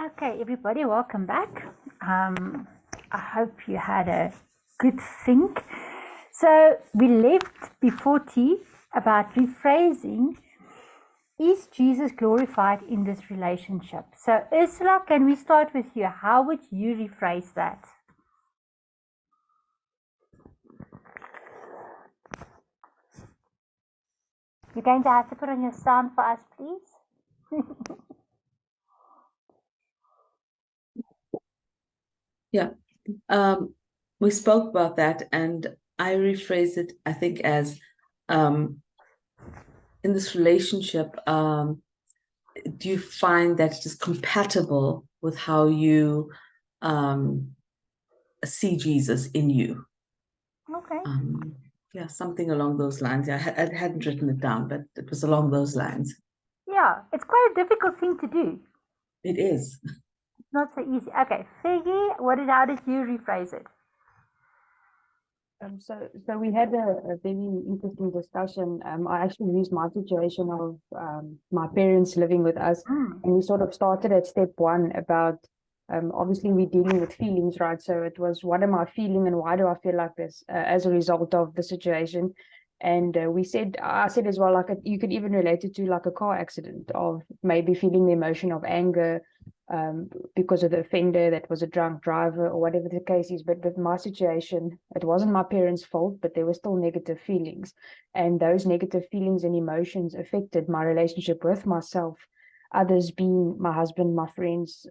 Okay, everybody, welcome back. I hope you had a good think. So we left before tea about rephrasing. Is Jesus glorified in this relationship? So Ursula, can we start with you? How would you rephrase that? You're going to have to put on your sound for us, please. Yeah, we spoke about that, and I rephrase it, I think, as in this relationship, do you find that it is compatible with how you see Jesus in you? Okay. Yeah, something along those lines. I hadn't written it down, but it was along those lines. Yeah, it's quite a difficult thing to do. It is. It's not so easy. Okay, Figgy, how did you rephrase it? So we had a very interesting discussion. I actually used my situation of my parents living with us, and we sort of started at step one about obviously we're dealing with feelings, right? So it was, what am I feeling and why do I feel like this as a result of the situation? And I said as well, like you could even relate it to like a car accident of maybe feeling the emotion of anger, because of the offender that was a drunk driver or whatever the case is. But with my situation, it wasn't my parents' fault, but there were still negative feelings. And those negative feelings and emotions affected my relationship with myself, others being my husband, my friends,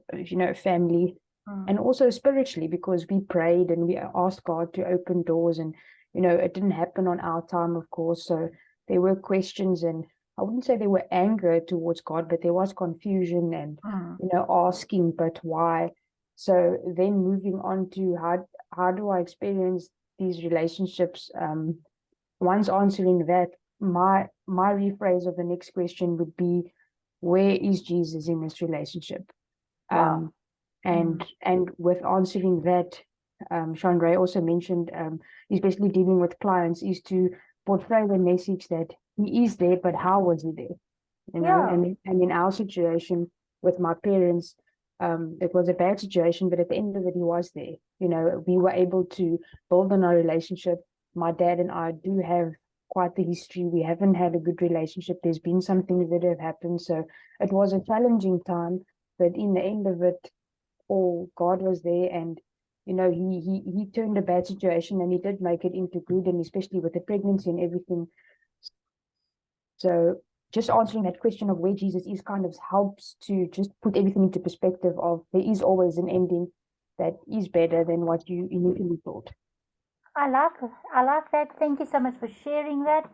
family, and also spiritually, because we prayed and we asked God to open doors, and, it didn't happen on our time, of course. So there were questions, and I wouldn't say there were anger towards God, but there was confusion and, asking, but why? So then moving on to how do I experience these relationships? Once answering that, my rephrase of the next question would be, where is Jesus in this relationship? Wow. And with answering that, Chandra also mentioned, especially dealing with clients, is to portray the message that he is there, but how was he there? And in our situation with my parents, it was a bad situation, but at the end of it, he was there. We were able to build on our relationship. My dad and I do have quite the history. We haven't had a good relationship. There's been some things that have happened. So it was a challenging time, but in the end of it, God was there, and he turned a bad situation and he did make it into good, and especially with the pregnancy and everything. So just answering that question of where Jesus is kind of helps to just put everything into perspective of there is always an ending that is better than what you initially thought. I like that. Thank you so much for sharing that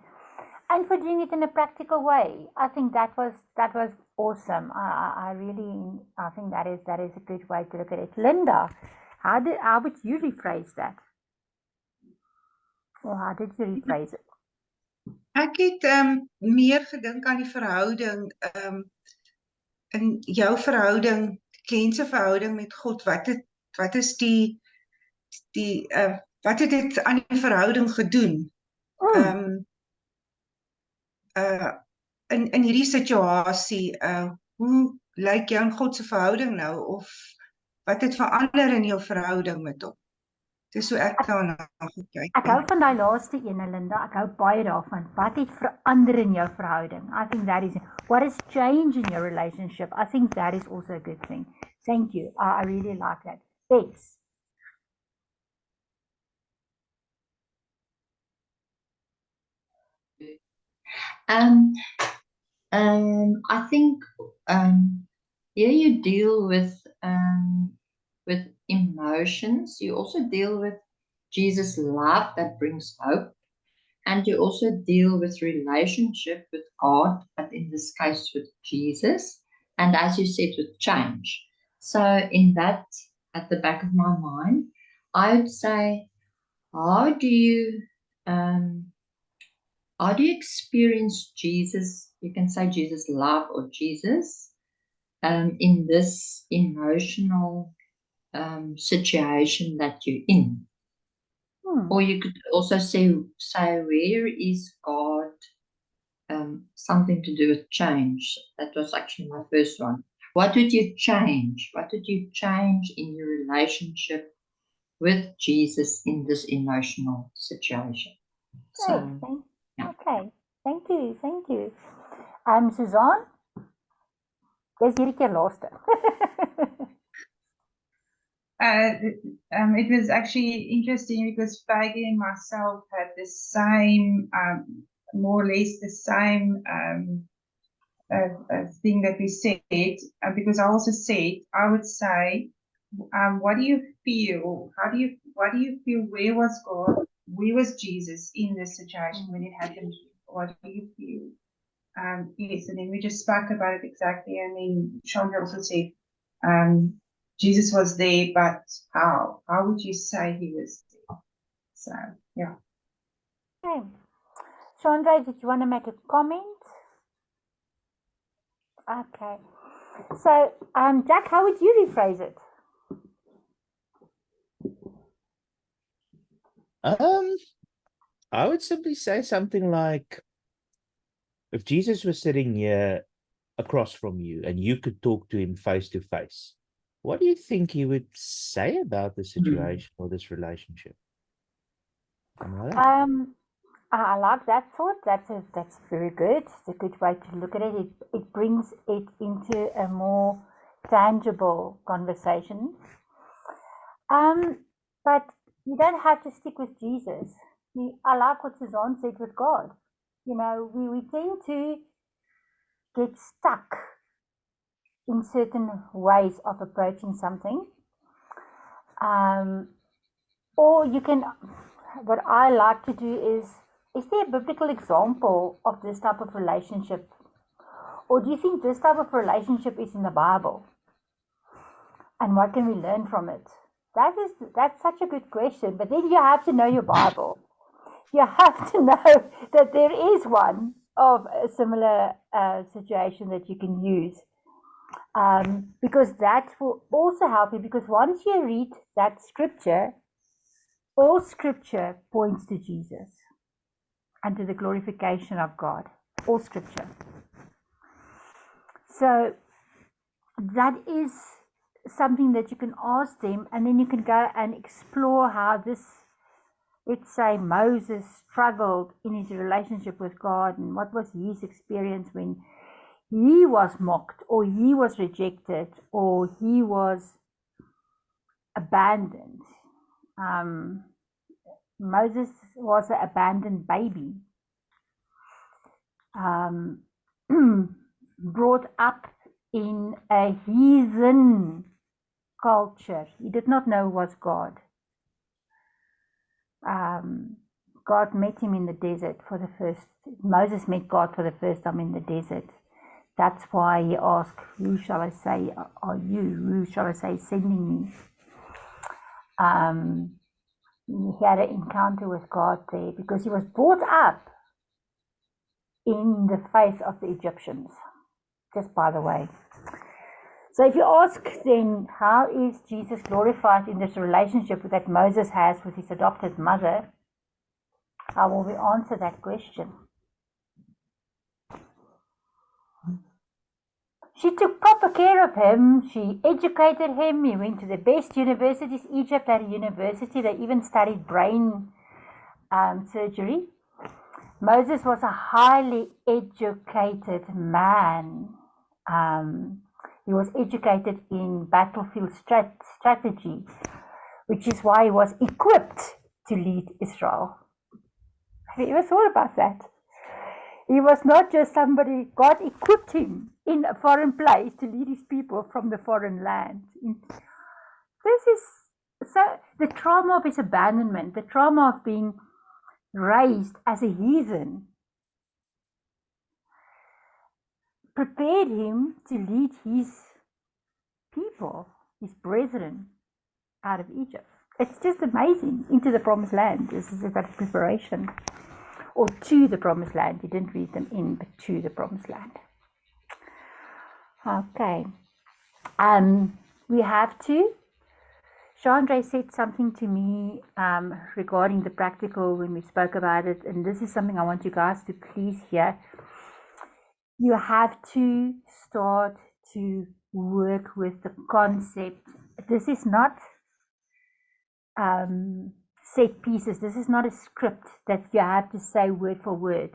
and for doing it in a practical way. I think that was awesome. I think that is a good way to look at it. Linda, how would you rephrase that? Or how did you rephrase it? Ek het meer gedink aan die verhouding, in jou verhouding, kliënte verhouding met God. Wat is wat het dit aan die verhouding gedoen? In hierdie situasie, hoe lyk jou en God se verhouding nou, of wat het verander in jou verhouding met hom? Dis hoe ek daarna gekyk. Ek hou van daai laaste ene, Linda. Ek hou baie daarvan. Wat het verander in jou verhouding? I think that is, what has changed in your relationship? I think that is also a good thing. Thank you. I really like that. Thanks. I think here you deal with emotions. You also deal with Jesus' love that brings hope, and you also deal with relationship with God, but in this case with Jesus, and as you said, with change. So in that, at the back of my mind, I would say, how do you experience Jesus? You can say Jesus' love or Jesus in this emotional situation that you're in. Or you could also say where is God? Something to do with change. That was actually my first one. What would you change? What would you change in your relationship with Jesus in this emotional situation? Great, So, yeah. okay, thank you. Suzanne, jy's hierdie keer laaste. It was actually interesting because Feige and myself had the same, more or less the same thing that we said, because I also said, I would say, what do you feel? What do you feel? Where was God? Where was Jesus in this situation when it happened? What do you feel? Yes, and then we just spoke about it exactly. And then Chandra also said, Jesus was there, but how? How would you say he was there? So, yeah. Okay. Chandra, did you want to make a comment? Okay. So, Jack, how would you rephrase it? I would simply say something like, if Jesus was sitting here across from you and you could talk to him face to face, what do you think he would say about the situation or this relationship? I like that thought. That's very good. It's a good way to look at it. It brings it into a more tangible conversation. But you don't have to stick with Jesus. I like what Suzanne said with God. You know, we tend to get stuck in certain ways of approaching something. Or you can, what I like to do is there a biblical example of this type of relationship? Or do you think this type of relationship is in the Bible? And what can we learn from it? That's such a good question. But then you have to know your Bible. You have to know that there is one of a similar situation that you can use. Because that will also help you, because once you read that scripture, all scripture points to Jesus and to the glorification of God. All scripture. So that is something that you can ask them, and then you can go and explore how this, let's say, Moses struggled in his relationship with God, and what was his experience when he was mocked, or he was rejected, or he was abandoned. Moses was an abandoned baby, brought up in a heathen culture. He did not know who was God. God met him in the desert for the first, Moses met God for the first time in the desert. That's why he asked, who shall I say are you? Who shall I say is sending me? He had an encounter with God there because he was brought up in the face of the Egyptians, just by the way. So if you ask then, how is Jesus glorified in this relationship that Moses has with his adopted mother? How will we answer that question? She took proper care of him. She educated him. He went to the best universities. Egypt had a university. They even studied brain surgery. Moses was a highly educated man. He was educated in battlefield strategy, which is why he was equipped to lead Israel. Have you ever thought about that? He was not just somebody, God equipped him in a foreign place to lead his people from the foreign land. This is so, the trauma of his abandonment, the trauma of being raised as a heathen, prepared him to lead his people, his brethren, out of Egypt. It's just amazing, into the promised land. This is about preparation. Or to the promised land. He didn't read them in, but to the promised land. Okay. We have to. Chandra said something to me regarding the practical when we spoke about it, and this is something I want you guys to please hear. You have to start to work with the concept. This is not set pieces. This is not a script that you have to say word for word.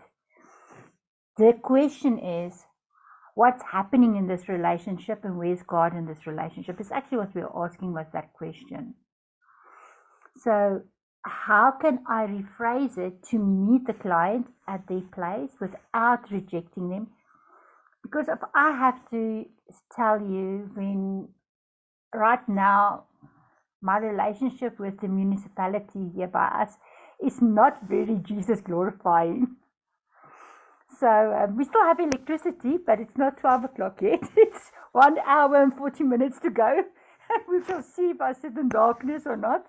The question is, what's happening in this relationship and where's God in this relationship? It's actually what we're asking was that question. So how can I rephrase it to meet the client at their place without rejecting them? Because if I have to tell you, when right now my relationship with the municipality here by us is not very Jesus glorifying. So we still have electricity, but it's not 12 o'clock yet. It's 1 hour and 40 minutes to go. We shall see if I sit in darkness or not.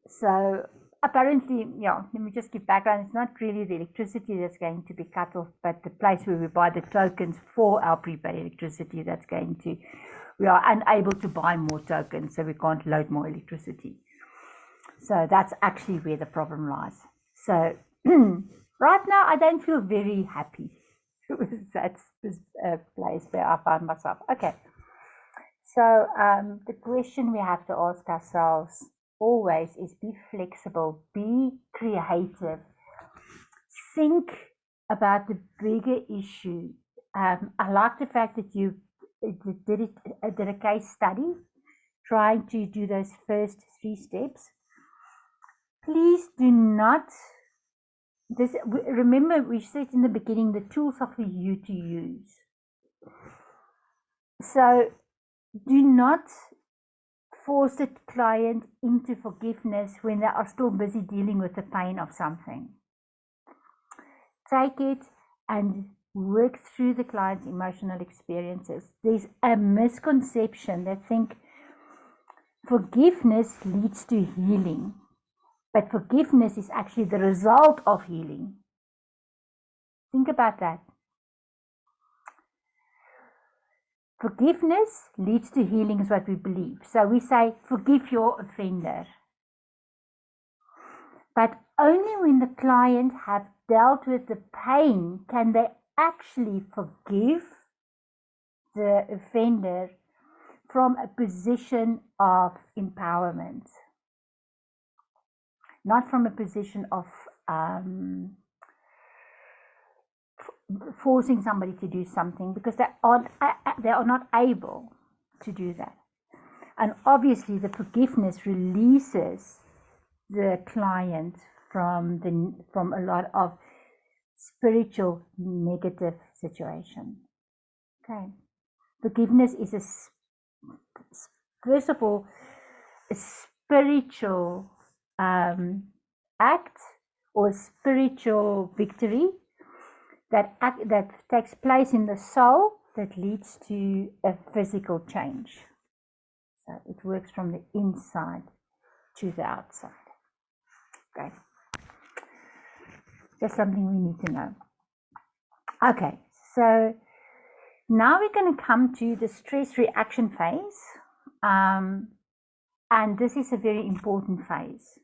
So apparently, yeah, let me just give background. It's not really the electricity that's going to be cut off, but the place where we buy the tokens for our prepaid electricity that's going to, we are unable to buy more tokens, so we can't load more electricity. So that's actually where the problem lies. So right now, I don't feel very happy with that place where I find myself. Okay. So the question we have to ask ourselves always is be flexible, be creative, think about the bigger issue. I like the fact that you did a case study trying to do those first 3 steps. Please do not, remember we said in the beginning, the tools are for you to use. So do not force the client into forgiveness when they are still busy dealing with the pain of something. Take it and work through the client's emotional experiences. There's a misconception that think forgiveness leads to healing, but forgiveness is actually the result of healing. Think about that. Forgiveness leads to healing is what we believe. So we say, forgive your offender. But only when the client have dealt with the pain can they actually forgive the offender from a position of empowerment. Not from a position of forcing somebody to do something, because they are not able to do that. And obviously the forgiveness releases the client from a lot of spiritual negative situation. Okay, forgiveness is first of all a spiritual act or spiritual victory that takes place in the soul that leads to a physical change. So it works from the inside to the outside. Okay, just something we need to know. Okay, so now we're going to come to the stress reaction phase, and this is a very important phase.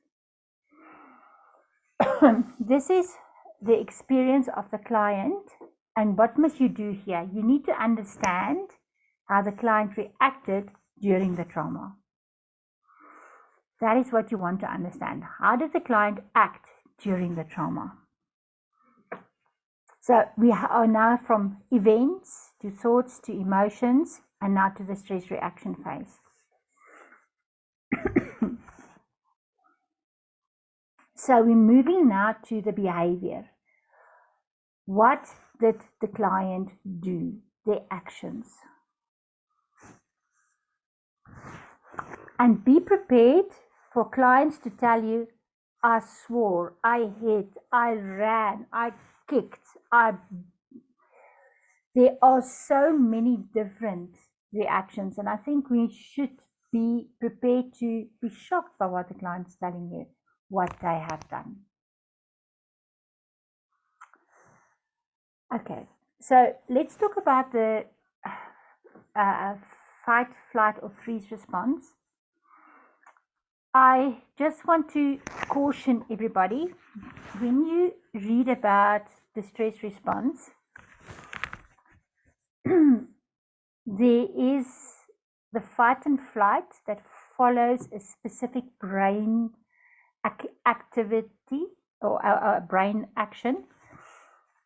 This is the experience of the client, and what must you do here? You need to understand how the client reacted during the trauma. That is what you want to understand. How did the client act during the trauma? So we are now from events to thoughts to emotions, and now to the stress reaction phase. So we're moving now to the behavior. What did the client do? Their actions. And be prepared for clients to tell you, I swore, I hit, I ran, I kicked, there are so many different reactions, and I think we should be prepared to be shocked by what the client is telling you, what they have done. Okay, so let's talk about the fight, flight, or freeze response. I just want to caution everybody, when you read about the stress response, there is the fight and flight that follows a specific brain activity or brain action.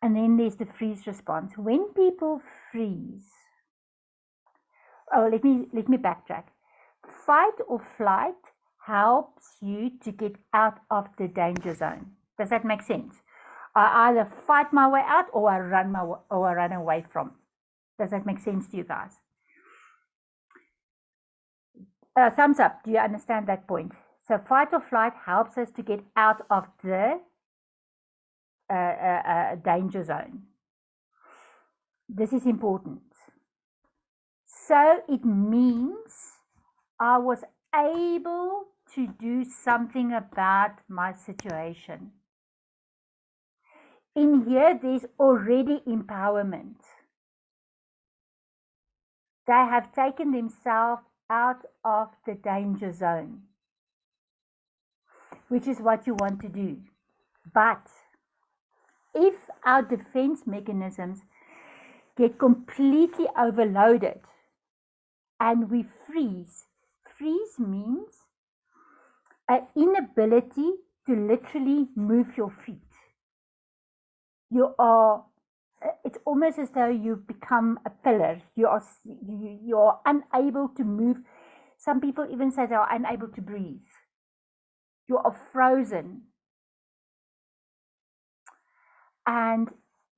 And then there's the freeze response. When people freeze, let me backtrack. Fight or flight helps you to get out of the danger zone. Does that make sense? I either fight my way out or I run away from. Does that make sense to you guys? Thumbs up. Do you understand that point? So fight or flight helps us to get out of the danger zone. This is important. So it means I was able to do something about my situation. In here, there's already empowerment. They have taken themselves out of the danger zone, which is what you want to do. But if our defense mechanisms get completely overloaded and we freeze means an inability to literally move your feet. It's almost as though you become a pillar. You are unable to move. Some people even say they are unable to breathe. You are frozen. And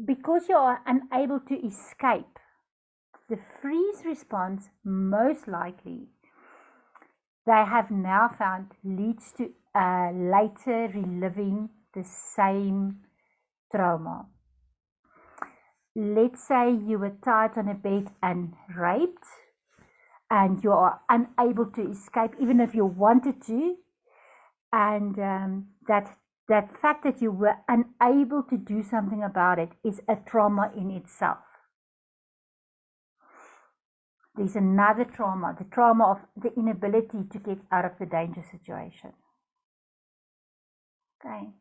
because you are unable to escape, the freeze response most likely, they have now found, leads to later reliving the same trauma. Let's say you were tied on a bed and raped, and you are unable to escape, even if you wanted to, and that fact that you were unable to do something about it is a trauma in itself. There's another trauma, the trauma of the inability to get out of the danger situation. Okay.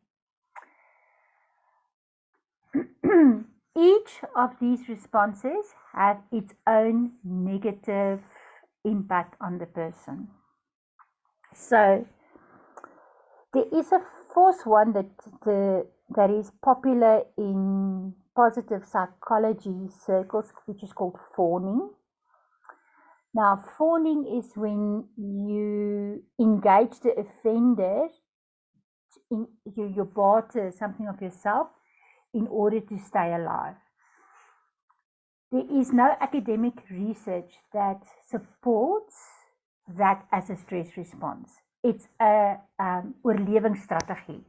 Each of these responses have its own negative impact on the person. So there is a fourth one that is popular in positive psychology circles, which is called fawning. Now, fawning is when you engage the offender, you barter something of yourself in order to stay alive. There is no academic research that supports that as a stress response. It's a oorlewingsstrategie.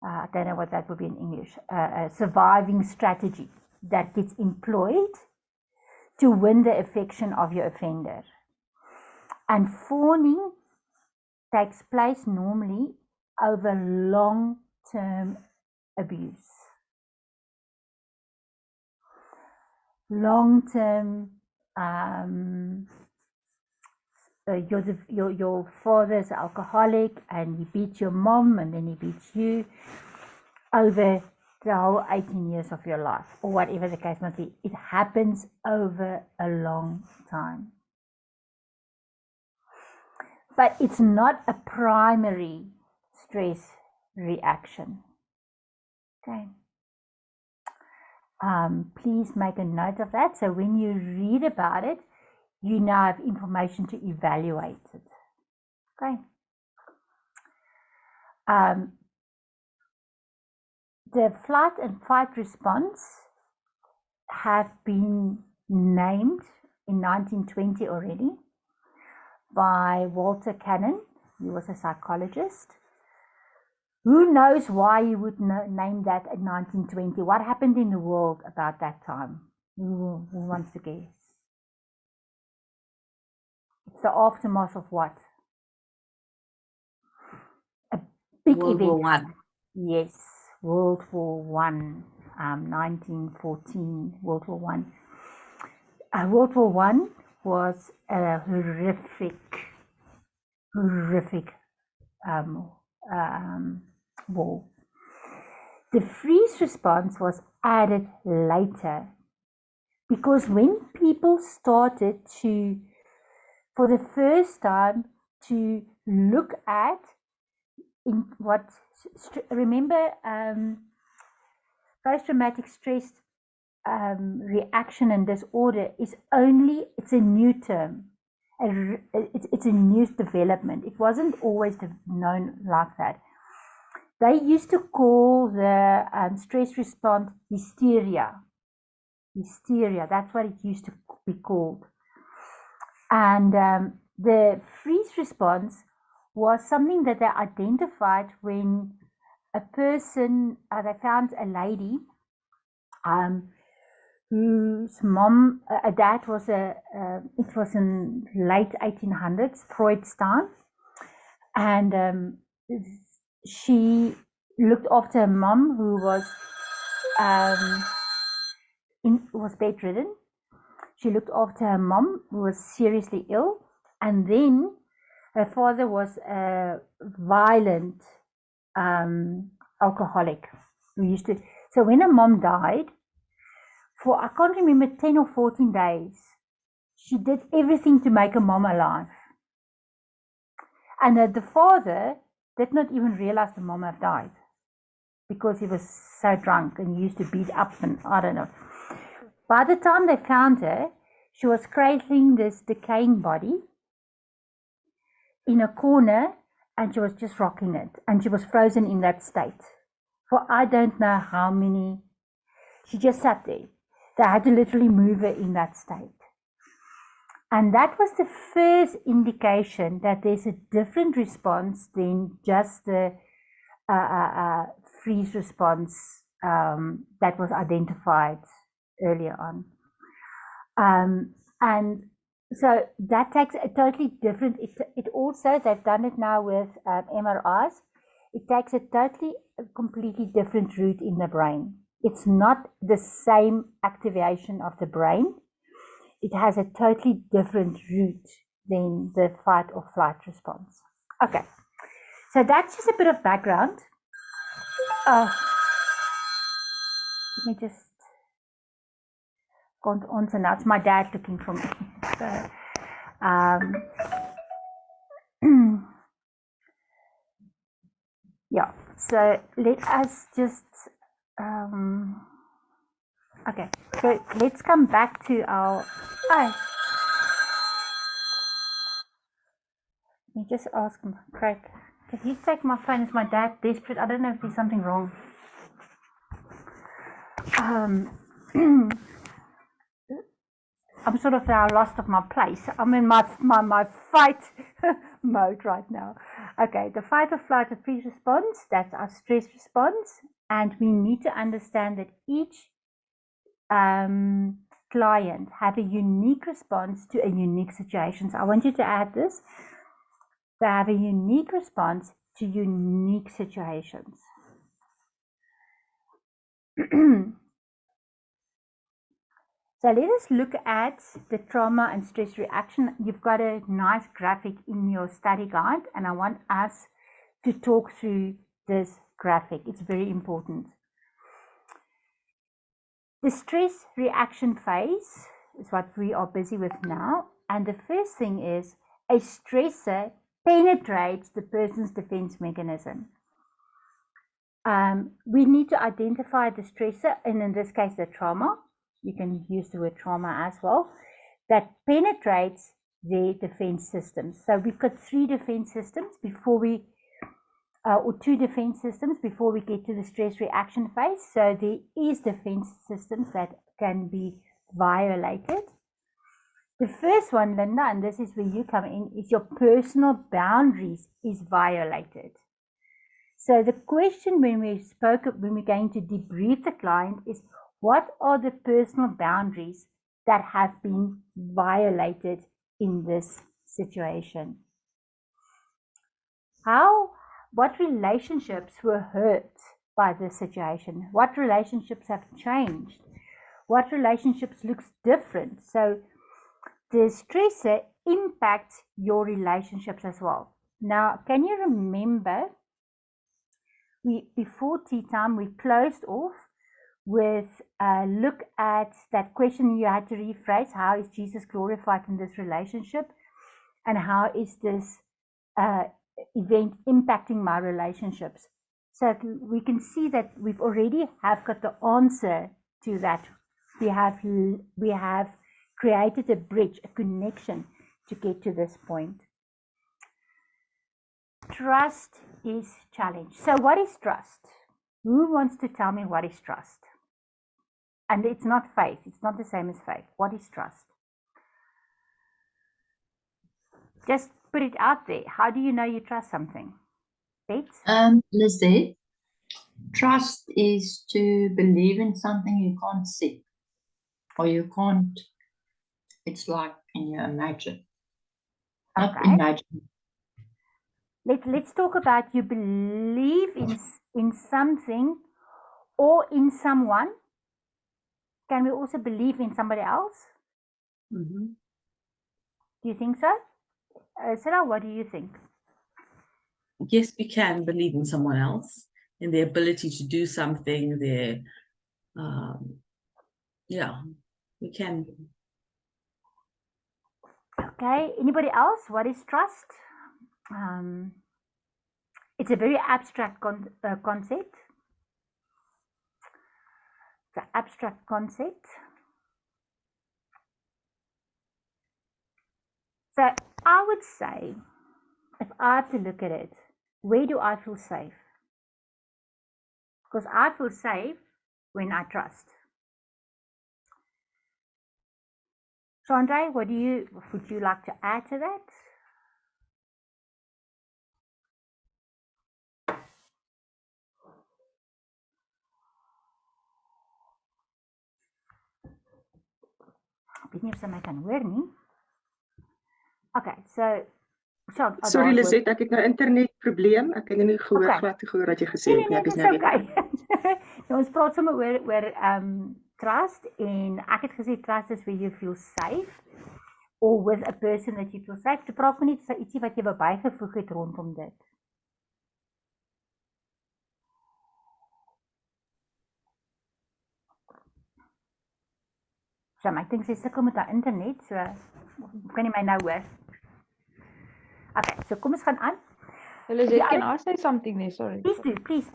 I don't know what that would be in English. A surviving strategy that gets employed to win the affection of your offender. And fawning takes place normally over long-term abuse. Long-term, your father's alcoholic and he beats your mom and then he beats you over the whole 18 years of your life, or whatever the case might be. It happens over a long time. But it's not a primary stress reaction. Okay. Please make a note of that. So when you read about it, you now have information to evaluate it. Okay. The flight and fight response have been named in 1920 already by Walter Cannon. He was a psychologist. Who knows why he would name that in 1920? What happened in the world about that time? Who wants to guess? It's the aftermath of what? A big World event. War I. Yes, World War I, 1914, World War I. World War I was a horrific war. The freeze response was added later Because when people started to, for the first time, to look at in what, remember, post-traumatic stress reaction and disorder is only, it's a new term. It's a new development. It wasn't always known like that. They used to call the stress response hysteria. Hysteria, that's what it used to be called. And the freeze response was something that they identified when a person, they found a lady whose mom, a dad was it was in late 1800s, Freud's time, and she looked after her mom who was bedridden. She looked after her mom who was seriously ill, and then her father was a violent alcoholic who used to. So when her mom died, for I can't remember 10 or 14 days, she did everything to make her mom alive. And the father did not even realize the mom had died because he was so drunk and used to beat up, and I don't know. By the time they found her, she was cradling this decaying body in a corner, and she was just rocking it, and she was frozen in that state for I don't know how many. She just sat there. They had to literally move her in that state. And that was the first indication that there's a different response than just the freeze response that was identified earlier on. And so that takes a totally different, it also, they've done it now with MRIs, it takes a completely different route in the brain. It's not the same activation of the brain. It has a totally different route than the fight or flight response. Okay, so that's just a bit of background. Let me just go on to now. It's my dad looking for me. So, yeah, so let us just okay, so let's come back to our let me just ask him, Craig, can you take my phone? Is my dad desperate? I don't know if there's something wrong. I'm sort of now lost of my place. I'm in my fight mode right now. Okay, the fight or flight or freeze response, that's our stress response. And we need to understand that each client have a unique response to a unique situation. So I want you to add this. They have a unique response to unique situations. So let us look at the trauma and stress reaction. You've got a nice graphic in your study guide, and I want us to talk through this graphic. It's very important. The stress reaction phase is what we are busy with now. And the first thing is a stressor penetrates the person's defense mechanism. We need to identify the stressor, and in this case, the trauma. You can use the word trauma as well, that penetrates their defense systems. So we've got 3 defense systems before we, or 2 defense systems before we get to the stress reaction phase. So there is defense systems that can be violated. The first one, Linda, and this is where you come in, is your personal boundaries is violated. So the question when we're going to debrief the client is, what are the personal boundaries that have been violated in this situation? What relationships were hurt by this situation? What relationships have changed? What relationships looks different? So the stressor impacts your relationships as well. Now, can you remember, before tea time, we closed off with look at that question you had to rephrase. How is Jesus glorified in this relationship? And how is this event impacting my relationships? So we can see that we've already have got the answer to that. We have created a bridge, a connection to get to this point. Trust is challenged. So what is trust? Who wants to tell me what is trust? And it's not faith. It's not the same as faith. What is trust? Just put it out there. How do you know you trust something? Bates? Lizette, trust is to believe in something you can't see, or you can't. It's like in your imagine. Not Okay. imagine. Let's talk about you believe in something or in someone. Can we also believe in somebody else? Mm-hmm. Do you think so? Sarah, what do you think? Yes, we can believe in someone else, in their ability to do something, yeah, we can. Okay, anybody else? What is trust? It's a very abstract concept. It's an abstract concept. So I would say, if I have to look at it, where do I feel safe? Because I feel safe when I trust. Sandra, would you like to add to that? Ek weet nie of sy my kan hoor nie. Okay, so Sorry Lizette, ek het nou internetprobleem. Ek het nie gehoor glad gehoor wat jy gesê het nie. Ek is nou okay. Nou ons praat sommer oor trust en ek het gesê trust is where you feel safe or with a person that you feel safe. Te praat maar net ietsie wat jy wou bygevoeg het rondom dit. So, ek dink sy sukkel met haar internet, so kan jy my nou hoor? Okay, so kom ons gaan aan. Lizette, can I say something there? Sorry. Please do, please.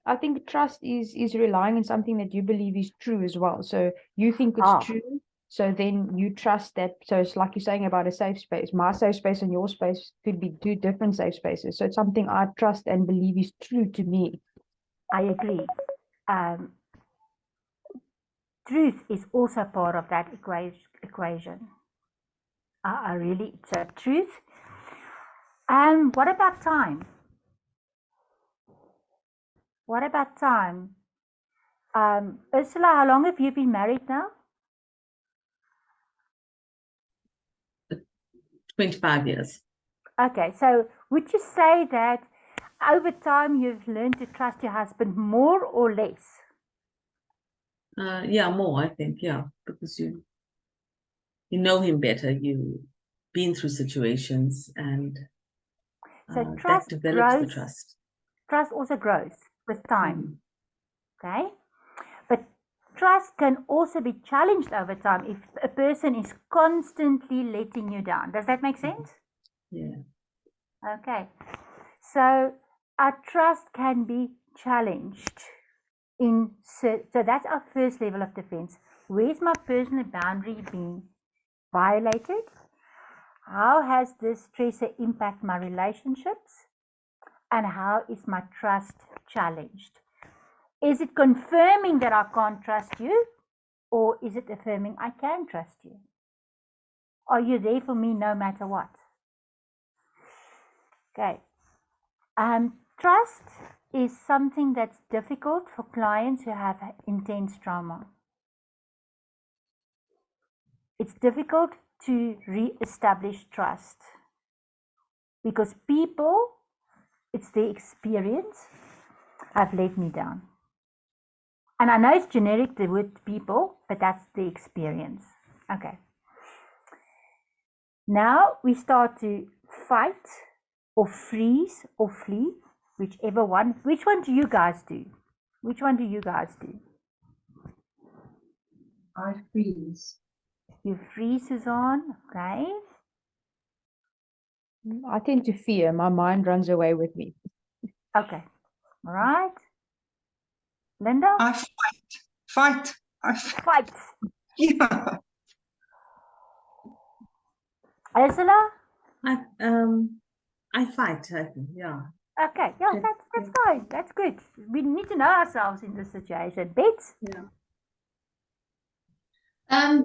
I think trust is relying on something that you believe is true as well. So you think it's true, so then you trust that. So it's like you're saying about a safe space. My safe space and your space could be two different safe spaces. So it's something I trust and believe is true to me. I agree. Truth is also part of that equation. I really, so truth. What about time? What about time? Ursula, how long have you been married now? 25 years. Okay, so would you say that over time you've learned to trust your husband more or less? Yeah, more, I think, yeah, because you know him better, you've been through situations, and so trust that develops the trust. Trust also grows with time, okay? But trust can also be challenged over time if a person is constantly letting you down. Does that make sense? Yeah. Okay, so our trust can be challenged. So that's our first level of defense. Where's my personal boundary being violated? How has this stressor impacted my relationships? And how is my trust challenged? Is it confirming that I can't trust you? Or is it affirming I can trust you? Are you there for me no matter what? Okay. Trust is something that's difficult for clients who have intense trauma. It's difficult to re-establish trust because people, it's their experience, have let me down. And I know it's generic, the word people, but that's the experience. Okay. Now we start to fight or freeze or flee, whichever one. Which one do you guys do? Which one do you guys do? I freeze. You freeze, Suzanne. Okay. I tend to fear. My mind runs away with me. Okay. All right. Linda? I fight. Fight. Yeah. Ursula? I fight, I think, yeah. Okay. Yeah, that's fine. That's good. We need to know ourselves in this situation. Bets? Yeah.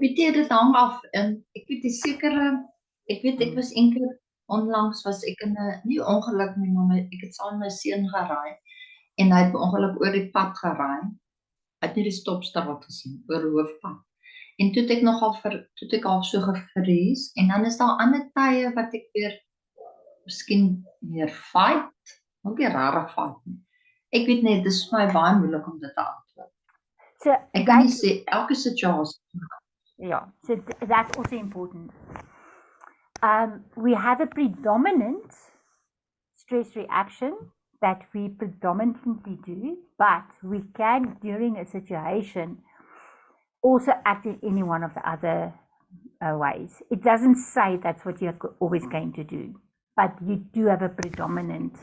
Weet jy, dit hang af. Ek weet die sekere, ek was eendag onlangs was ek in 'n nie ongeluk nie, maar ek het saam met my seun geraai en hy het per ongeluk oor die pad geraai. Hy het nie die stopstraat gesien oor die hoofpad. En toe het ek al so gevrees en dan is daar ander tye wat ek weer miskien meer fight, ook nie rarig fight nie. Ek weet net, dit is vir my baie moeilik om dit te antwoord. So, Ek kan nie sê elke situasie. yeah, so that's also important. We have a predominant stress reaction that we predominantly do, but we can, during a situation, also act in any one of the other ways. It doesn't say that's what you're always going to do, but you do have a predominant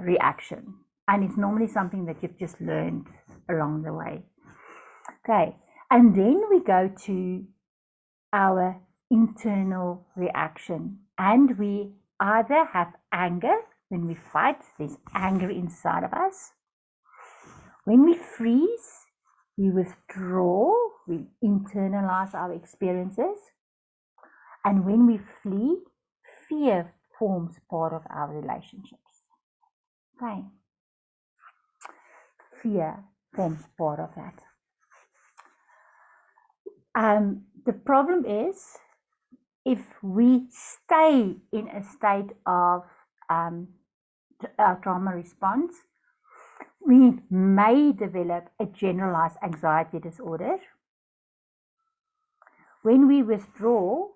reaction. And it's normally something that you've just learned along the way. Okay, and then we go to our internal reaction, and we either have anger. When we fight, there's anger inside of us. When we freeze, we withdraw, we internalize our experiences. And when we flee, fear forms part of our relationships. Okay. Fear forms part of that. The problem is, if we stay in a state of trauma response, we may develop a generalized anxiety disorder. When we withdraw,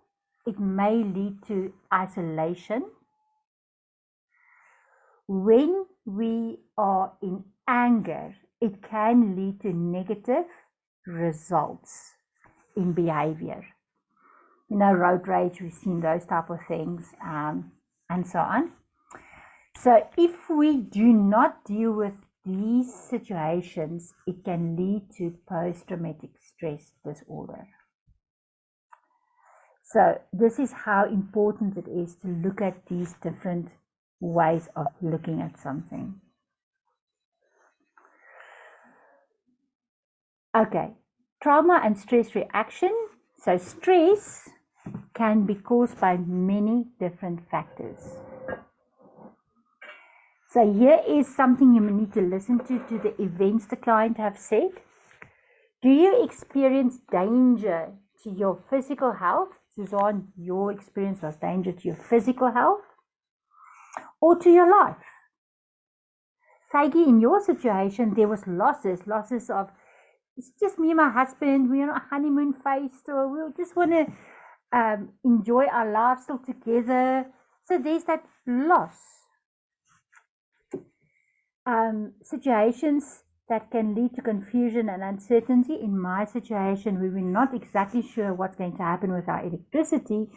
it may lead to isolation. When we are in anger, it can lead to negative results in behavior. You know, road rage, we've seen those type of things, and so on. So if we do not deal with these situations, it can lead to post-traumatic stress disorder. So this is how important it is to look at these different ways of looking at something. Okay, trauma and stress reaction. So stress can be caused by many different factors. So here is something you need to listen to the events the client have said. Do you experience danger to your physical health? Suzanne, your experience was danger to your physical health or to your life? Feige, in your situation, there was losses of, it's just me and my husband, we're on a honeymoon phase, so we just want to enjoy our lives still together. So there's that loss. Situations that can lead to confusion and uncertainty. In my situation, we were not exactly sure what's going to happen with our electricity,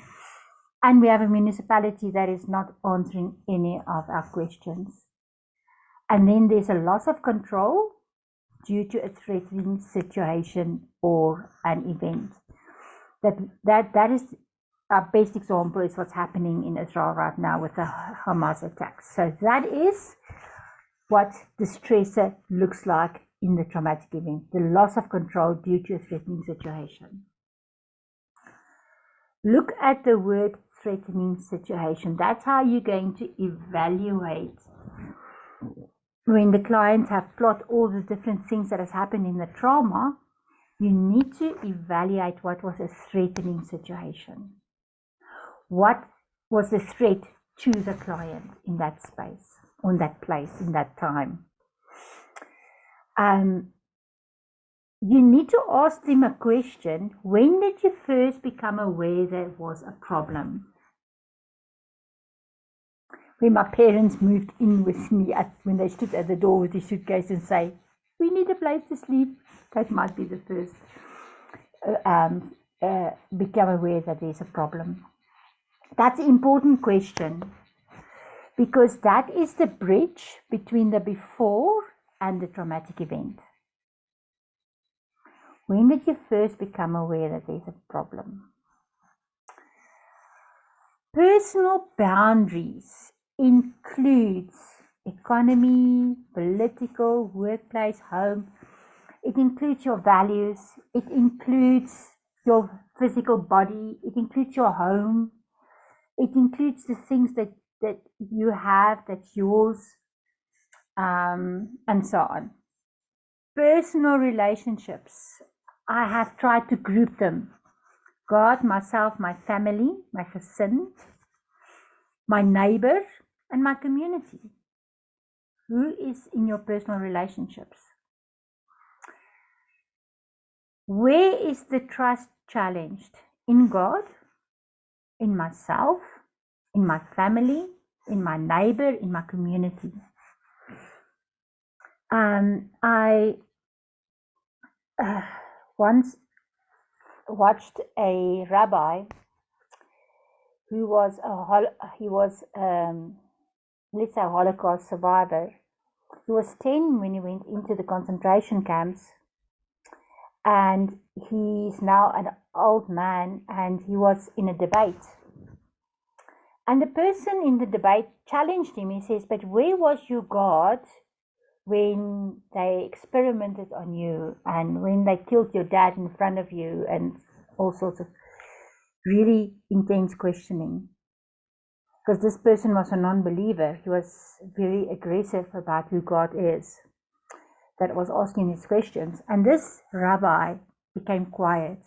and we have a municipality that is not answering any of our questions. And then there's a loss of control due to a threatening situation or an event. That is our best example is what's happening in Israel right now with the Hamas attacks. So that is what the stressor looks like in the traumatic event, the loss of control due to a threatening situation. Look at the word threatening situation. That's how you're going to evaluate when the clients have plot all the different things that has happened in the trauma. You need to evaluate what was a threatening situation. What was the threat to the client in that space, on that place, in that time? You need to ask them a question. When did you first become aware there was a problem? When my parents moved in with me, when they stood at the door with the suitcase and say, we need a place to sleep, that might be the first become aware that there's a problem? That's an important question, because that is the bridge between the before and the traumatic event. When did you first become aware that there's a problem? Personal boundaries includes economy, political, workplace, home. It includes your values. It includes your physical body. It includes your home. It includes the things that you have, that's yours, and so on. Personal relationships, I have tried to group them. God, myself, my family, my gesin, my neighbor, and my community. Who is in your personal relationships? Where is the trust challenged? In God, in myself, in my family, in my neighbor, in my community. I once watched a rabbi who was let's say a Holocaust survivor. He was 10 when he went into the concentration camps, and he's now an old man, and he was in a debate. And the person in the debate challenged him. He says, but where was your God when they experimented on you, and when they killed your dad in front of you, and all sorts of really intense questioning? Because this person was a non-believer. He was very aggressive about who God is, that was asking these questions. And this rabbi became quiet.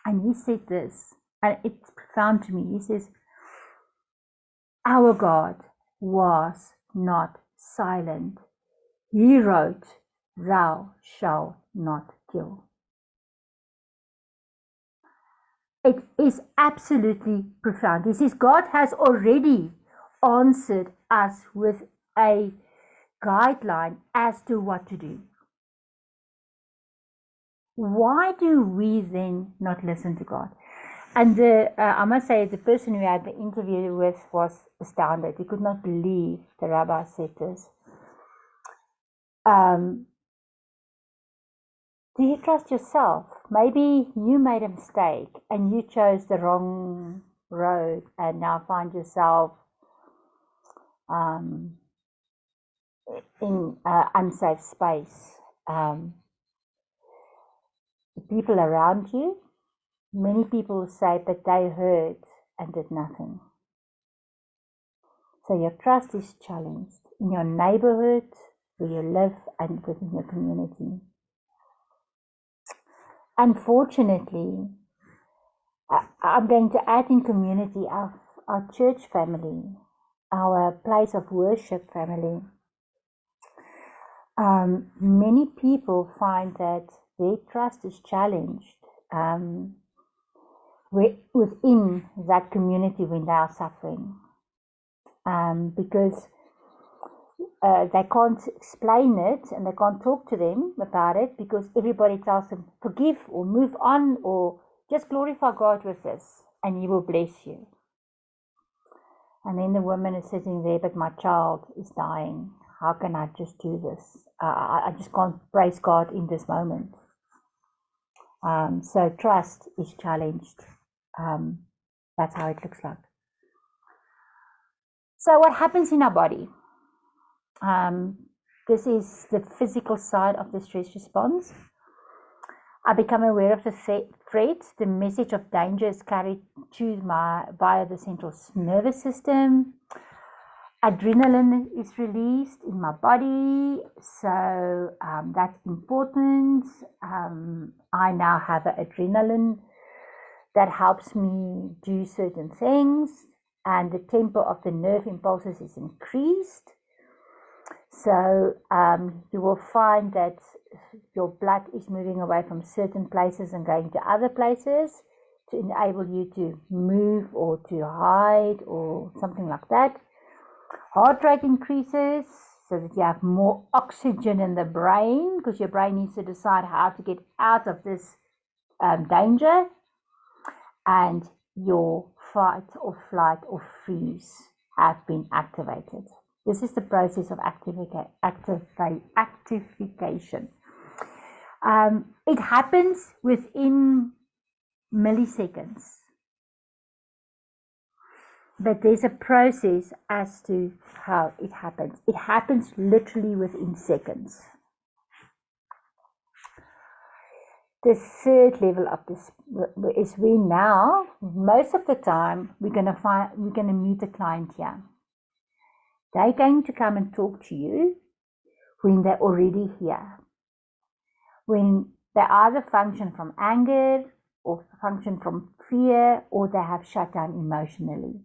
And he said this, and it's profound to me. He says, our God was not silent. He wrote, thou shalt not kill. It is absolutely profound. He says God has already answered us with a guideline as to what to do. Why do we then not listen to God? And I must say, the person who had the interview with was astounded. He could not believe the rabbi said this. Do you trust yourself? Maybe you made a mistake and you chose the wrong road, and now find yourself in unsafe space. The people around you, many people say, but they heard and did nothing. So your trust is challenged in your neighborhood, where you live, and within your community. Unfortunately, I'm going to add in community our church family, our place of worship family. Many people find that their trust is challenged within that community when they are suffering, because they can't explain it, and they can't talk to them about it, because everybody tells them, forgive or move on, or just glorify God with this and He will bless you. And then the woman is sitting there, but my child is dying. How can I just do this? I just can't praise God in this moment. So trust is challenged. That's how it looks like. So what happens in our body? This is the physical side of the stress response. I become aware of the threat. The message of danger is carried via the central nervous system. Adrenaline is released in my body, so that's important. I now have an adrenaline that helps me do certain things, and the tempo of the nerve impulses is increased. So you will find that your blood is moving away from certain places and going to other places to enable you to move or to hide or something like that. Heart rate increases so that you have more oxygen in the brain, because your brain needs to decide how to get out of this danger, and your fight or flight or freeze have been activated. This is the process of activication. It happens within milliseconds, but there's a process as to how it happens. It happens literally within seconds. The third level of this is we now, most of the time, we're going to meet a client here. They're going to come and talk to you when they're already here. When they either function from anger or function from fear, or they have shut down emotionally.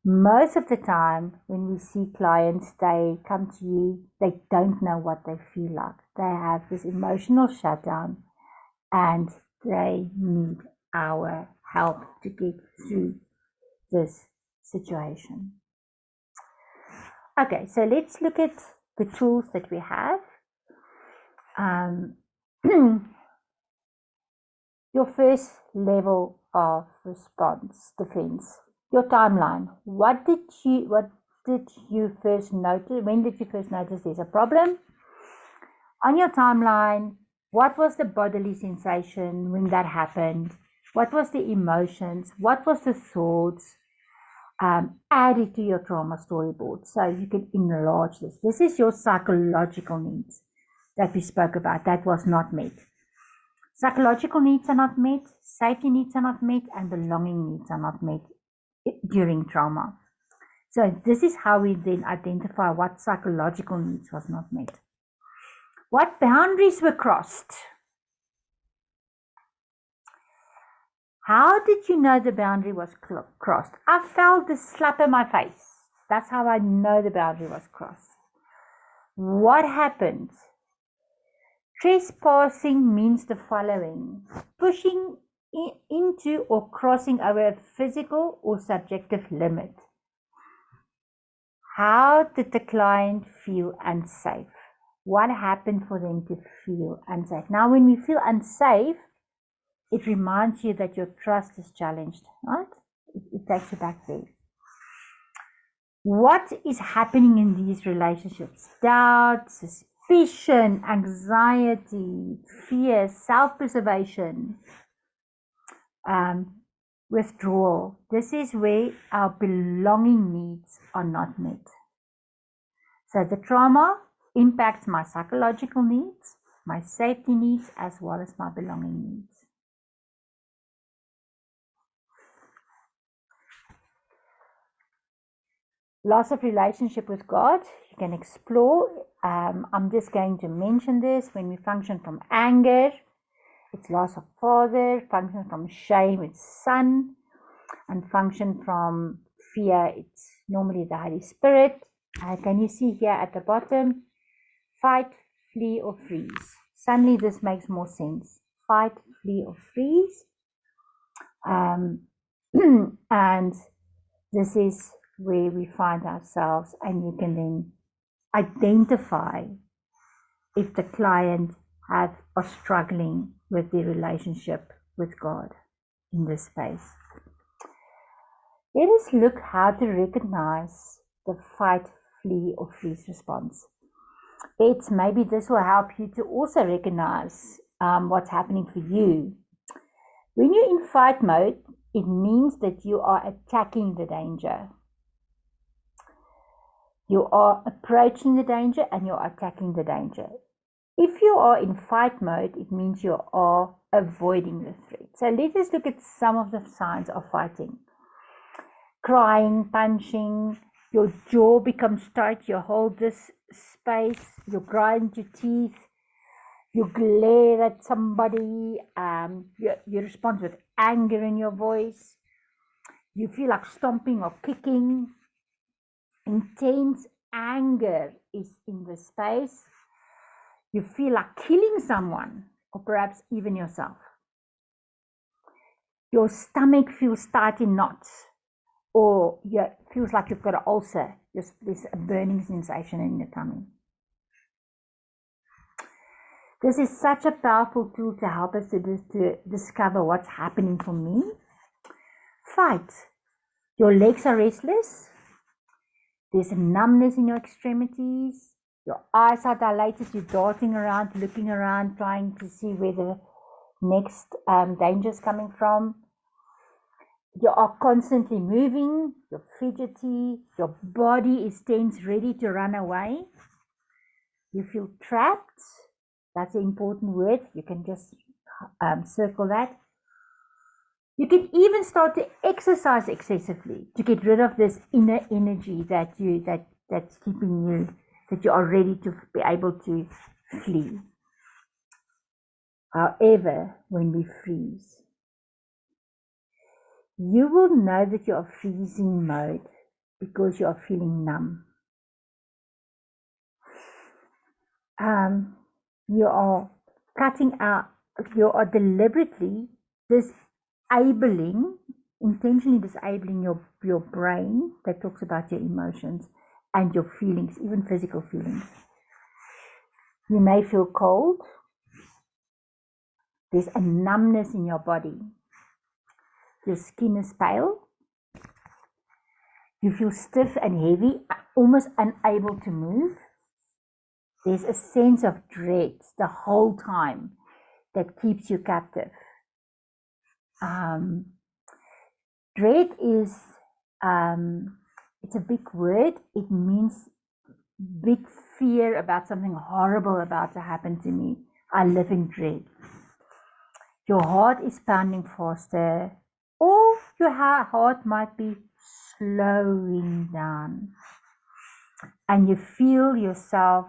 Most of the time when we see clients, they come to you, they don't know what they feel like. They have this emotional shutdown and they need our help to get through this situation. Okay, so let's look at the tools that we have. Your first level of response, defense, your timeline. What did you first notice? When did you first notice there's a problem? On your timeline, what was the bodily sensation when that happened? What was the emotions? What was the thoughts? Add it to your trauma storyboard so you can enlarge this. This is your psychological needs that we spoke about that was not met. Psychological needs are not met, safety needs are not met, and belonging needs are not met during trauma. So this is how we then identify what psychological needs was not met. What boundaries were crossed? How did you know the boundary was crossed? I felt the slap in my face. That's how I know the boundary was crossed. What happened? Trespassing means the following: pushing into or crossing over a physical or subjective limit. How did the client feel unsafe? What happened for them to feel unsafe? Now, when we feel unsafe, it reminds you that your trust is challenged, right? It takes you back there. What is happening in these relationships? Doubt, suspicion, anxiety, fear, self-preservation, withdrawal. This is where our belonging needs are not met. So the trauma impacts my psychological needs, my safety needs, as well as my belonging needs. Loss of relationship with God, you can explore. I'm just going to mention this. When we function from anger, it's loss of father. Function from shame, it's son. And function from fear, it's normally the Holy Spirit. Can you see here at the bottom? Fight, flee, or freeze. Suddenly this makes more sense. Fight, flee, or freeze. And this is where we find ourselves, and you can then identify if the client are struggling with the relationship with God in this space. Let us look how to recognize the fight, flee, or freeze response. Maybe this will help you to also recognize what's happening for you. When you're in fight mode, it means that you are attacking the danger. You are approaching the danger and you're attacking the danger. If you are in fight mode, it means you are avoiding the threat. So let us look at some of the signs of fighting. Crying, punching, your jaw becomes tight, you hold this space, you grind your teeth, you glare at somebody, you respond with anger in your voice, you feel like stomping or kicking. Intense anger is in the space. You feel like killing someone, or perhaps even yourself. Your stomach feels tight in knots, or it feels like you've got an ulcer. There's a burning sensation in your tummy. This is such a powerful tool to help us to discover what's happening for me. Fight. Your legs are restless. There's a numbness in your extremities. Your eyes are dilated. You're darting around, looking around, trying to see where the next danger is coming from. You are constantly moving. You're fidgety. Your body is tense, ready to run away. You feel trapped. That's an important word. You can just circle that. You can even start to exercise excessively to get rid of this inner energy that's keeping you, that you are ready to be able to flee. However, when we freeze, you will know that you are freezing mode because you are feeling numb. You are cutting out, you are deliberately intentionally disabling your brain that talks about your emotions and your feelings, even physical feelings. You may feel cold. There's a numbness in your body. Your skin is pale. You feel stiff and heavy, almost unable to move. There's a sense of dread the whole time that keeps you captive. Dread is, it's a big word. It means big fear about something horrible about to happen to me. I live in dread. Your heart is pounding faster, or your heart might be slowing down. And you feel yourself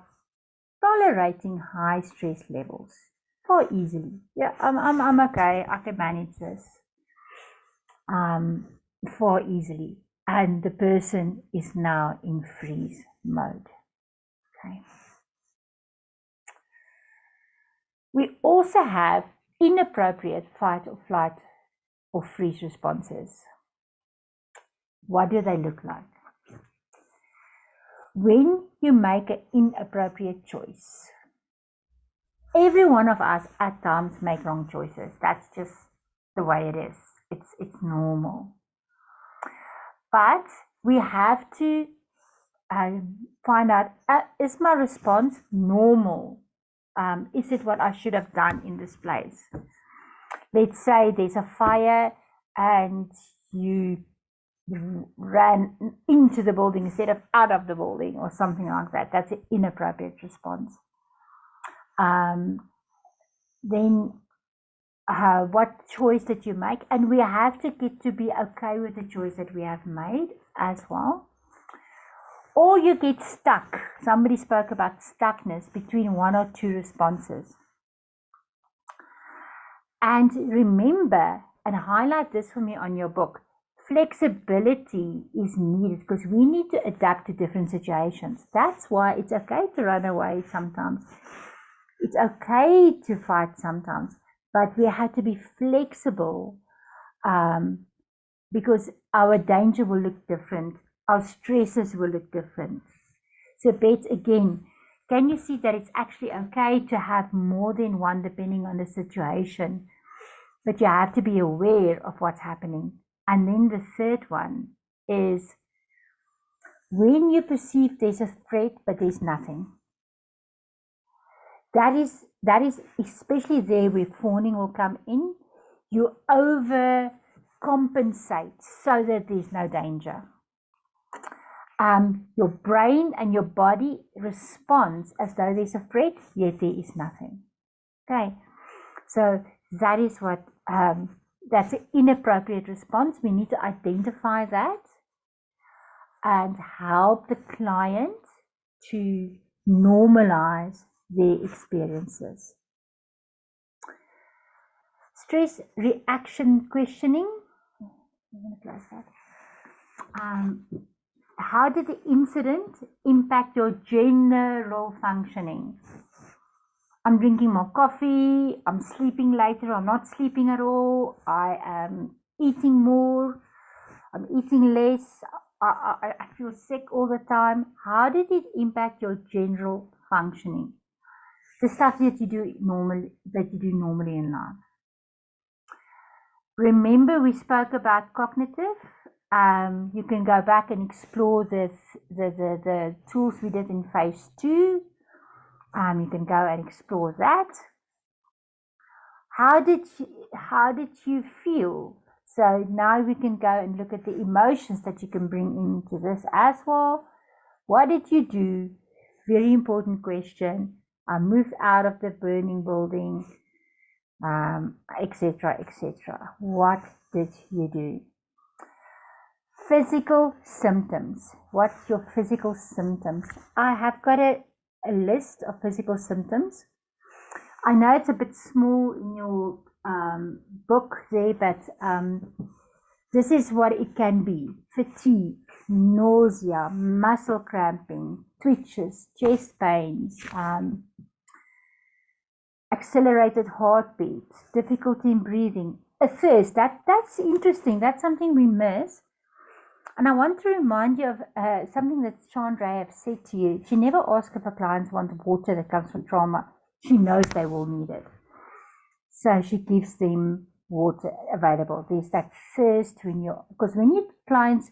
tolerating high stress levels more easily. Yeah, I'm okay. I can manage this. Far easily. And the person is now in freeze mode. Okay. We also have inappropriate fight or flight or freeze responses. What do they look like? When you make an inappropriate choice, every one of us at times make wrong choices. That's just the way it is. It's normal. But we have to find out, is my response normal? Is it what I should have done in this place? Let's say there's a fire and you ran into the building instead of out of the building or something like that. That's an inappropriate response. Then what choice did you make? And we have to get to be okay with the choice that we have made as well. Or you get stuck. Somebody spoke about stuckness between one or two responses. And remember, and highlight this for me on your book, flexibility is needed because we need to adapt to different situations. That's why it's okay to run away sometimes. It's okay to fight sometimes, but we have to be flexible because our danger will look different. Our stresses will look different. So Beth, again, can you see that it's actually okay to have more than one depending on the situation, but you have to be aware of what's happening. And then the third one is when you perceive there's a threat, but there's nothing. That is especially there where fawning will come in. You overcompensate so that there's no danger. Your brain and your body responds as though there's a threat, yet there is nothing. Okay, so that is what that's an inappropriate response. We need to identify that and help the client to normalize their experiences. Stress reaction questioning. I'm going to close that. How did the incident impact your general functioning? I'm drinking more coffee, I'm sleeping later, I'm not sleeping at all, I am eating more, I'm eating less, I feel sick all the time. How did it impact your general functioning? the stuff that you do normally in life. Remember, we spoke about cognitive. You can go back and explore the tools we did in phase 2. You can go and explore that. How did you feel? So now we can go and look at the emotions that you can bring into this as well. What did you do? Very important question. I moved out of the burning building, etc., etc. What did you do? Physical symptoms. What's your physical symptoms? I have got a list of physical symptoms. I know it's a bit small in your book there, but this is what it can be: fatigue, nausea, muscle cramping, twitches, chest pains, accelerated heartbeat, difficulty in breathing, a thirst. That's interesting. That's something we miss. And I want to remind you of something that Chandra have said to you. She never asks if her clients want water that comes from trauma. She knows they will need it. So she gives them water available. There's that thirst because when your clients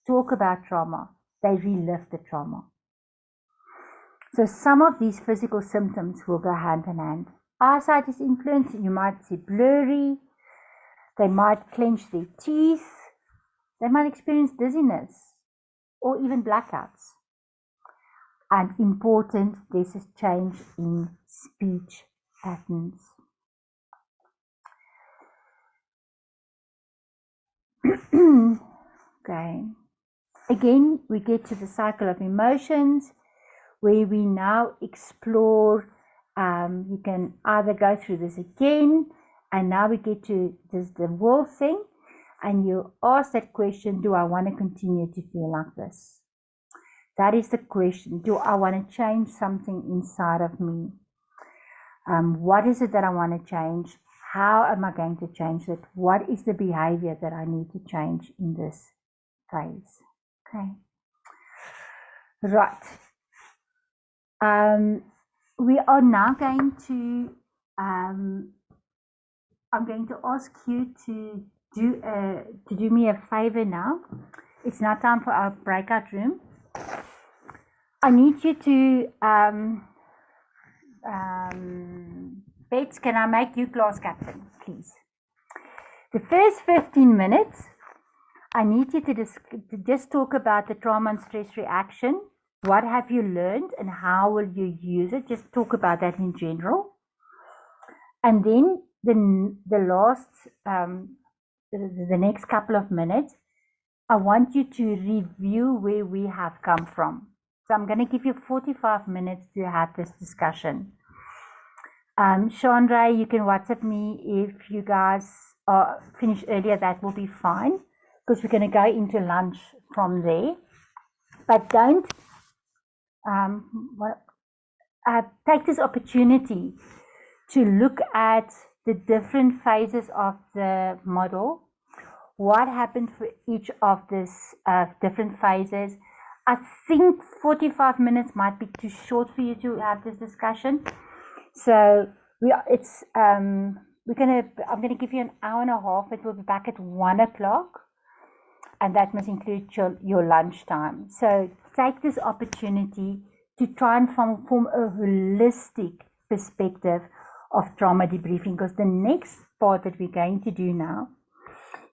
talk about trauma, they relive the trauma. So some of these physical symptoms will go hand in hand. Eyesight is influenced. You might see blurry. They might clench their teeth. They might experience dizziness or even blackouts. And important, there's a change in speech patterns. Okay. Again, we get to the cycle of emotions, where we now explore. You can either go through this again, and now we get to the will thing, and you ask that question: do I want to continue to feel like this? That is the question. Do I want to change something inside of me? What is it that I want to change? How am I going to change it? What is the behavior that I need to change in this phase? Okay. Right. We are now going to, I'm going to ask you to do me a favor now. It's now time for our breakout room. I need you to, Bets, can I make you class captain, please? The first 15 minutes, I need you to just talk about the trauma and stress reaction. What have you learned and how will you use it? Just talk about that in general. And then the last, the next couple of minutes, I want you to review where we have come from. So I'm going to give you 45 minutes to have this discussion. Chandra, you can WhatsApp me if you guys are finished earlier. That will be fine, because we're going to go into lunch from there. But don't take this opportunity to look at the different phases of the model. What happened for each of these different phases? I think 45 minutes might be too short for you to have this discussion. So I'm gonna give you an hour and a half. It will be back at 1 o'clock, and that must include your lunchtime. So take this opportunity to try and form a holistic perspective of trauma debriefing, because the next part that we're going to do now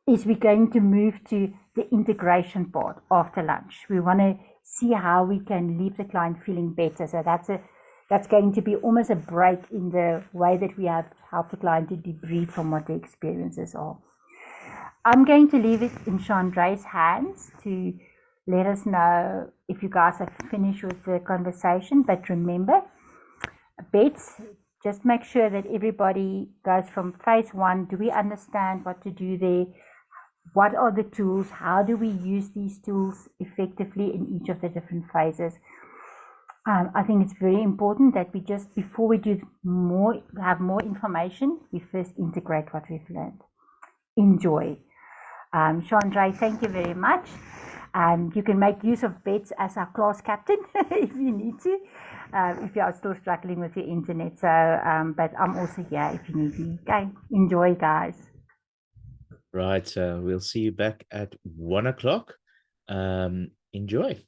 is we're going to move to the integration part after lunch. We want to see how we can leave the client feeling better. So that's going to be almost a break in the way that we have helped the client to debrief from what their experiences are. I'm going to leave it in Chandra's hands to let us know if you guys have finished with the conversation. But remember, Bets, just make sure that everybody goes from phase 1. Do we understand what to do there? What are the tools? How do we use these tools effectively in each of the different phases? I think it's very important that we just, before we do have more information, we first integrate what we've learned. Enjoy. Chandra, thank you very much. You can make use of Bets as our class captain if you need to, if you are still struggling with your internet. So, but I'm also here if you need me. Okay, enjoy, guys. Right. We'll see you back at 1 o'clock. Enjoy.